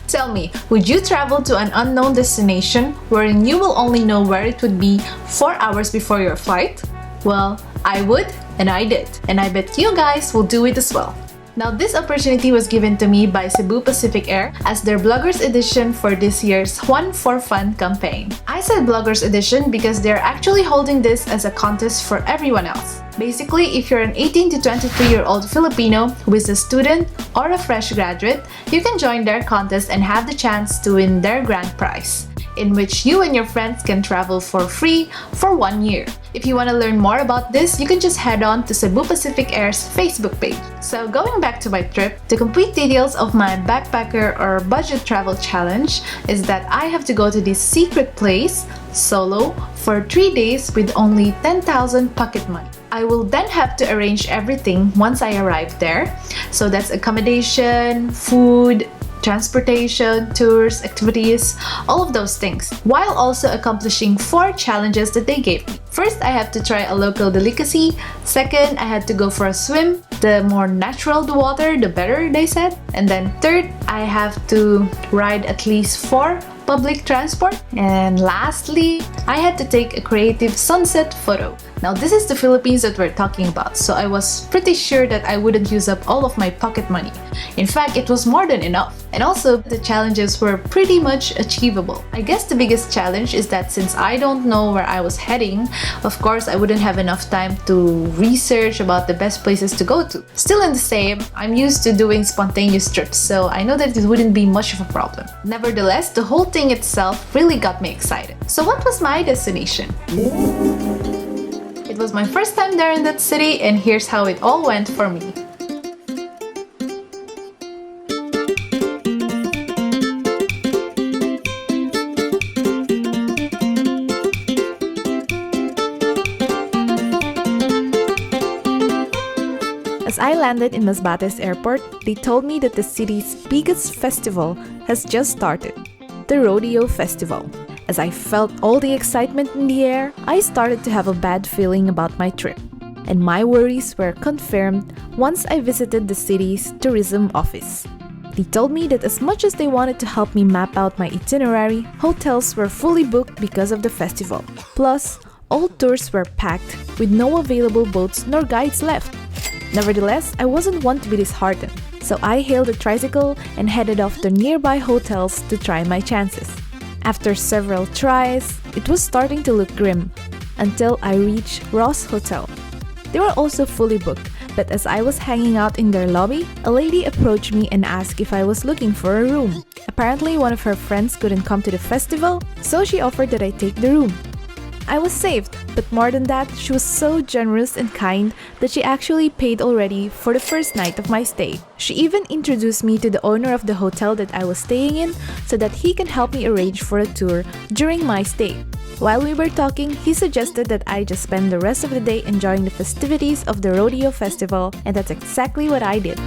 Tell me, would you travel to an unknown destination wherein you will only know where it would be 4 hours before your flight? Well, I would, and I did. And I bet you guys will do it as well. Now, this opportunity was given to me by Cebu Pacific Air as their Bloggers Edition for this year's Juan for Fun campaign. I said Bloggers Edition because they're actually holding this as a contest for everyone else. Basically, if you're an 18 to 23-year-old Filipino who is a student or a fresh graduate, you can join their contest and have the chance to win their grand prize, in which you and your friends can travel for free for 1 year. If you want to learn more about this, you can just head on to Cebu Pacific Air's Facebook page. So going back to my trip, the complete details of my backpacker or budget travel challenge is that I have to go to this secret place, solo, for 3 days with only 10,000 pocket money. I will then have to arrange everything once I arrive there. So that's accommodation, food, transportation, tours, activities, all of those things, while also accomplishing 4 challenges that they gave me. First, I have to try a local delicacy. Second, I had to go for a swim. The more natural the water, the better, they said. And then third, I have to ride at least 4 public transport. And lastly, I had to take a creative sunset photo. Now, this is the Philippines that we're talking about, so I was pretty sure that I wouldn't use up all of my pocket money. In fact, it was more than enough. And also, the challenges were pretty much achievable. I guess the biggest challenge is that since I don't know where I was heading, of course, I wouldn't have enough time to research about the best places to go to. Still in the same, I'm used to doing spontaneous trips, so I know that it wouldn't be much of a problem. Nevertheless, the whole thing itself really got me excited. So what was my destination? It was my first time there in that city, and here's how it all went for me. As I landed in Masbate's airport, they told me that the city's biggest festival has just started, the Rodeo Festival. As I felt all the excitement in the air, I started to have a bad feeling about my trip. And my worries were confirmed once I visited the city's tourism office. They told me that as much as they wanted to help me map out my itinerary, hotels were fully booked because of the festival. Plus, all tours were packed with no available boats nor guides left. Nevertheless, I wasn't one to be disheartened, so I hailed a tricycle and headed off to nearby hotels to try my chances. After several tries, it was starting to look grim until I reached Ross Hotel. They were also fully booked, but as I was hanging out in their lobby, a lady approached me and asked if I was looking for a room. Apparently, one of her friends couldn't come to the festival, so she offered that I take the room. I was saved, but more than that, she was so generous and kind that she actually paid already for the first night of my stay. She even introduced me to the owner of the hotel that I was staying in so that he can help me arrange for a tour during my stay. While we were talking, he suggested that I just spend the rest of the day enjoying the festivities of the Rodeo Festival, and that's exactly what I did.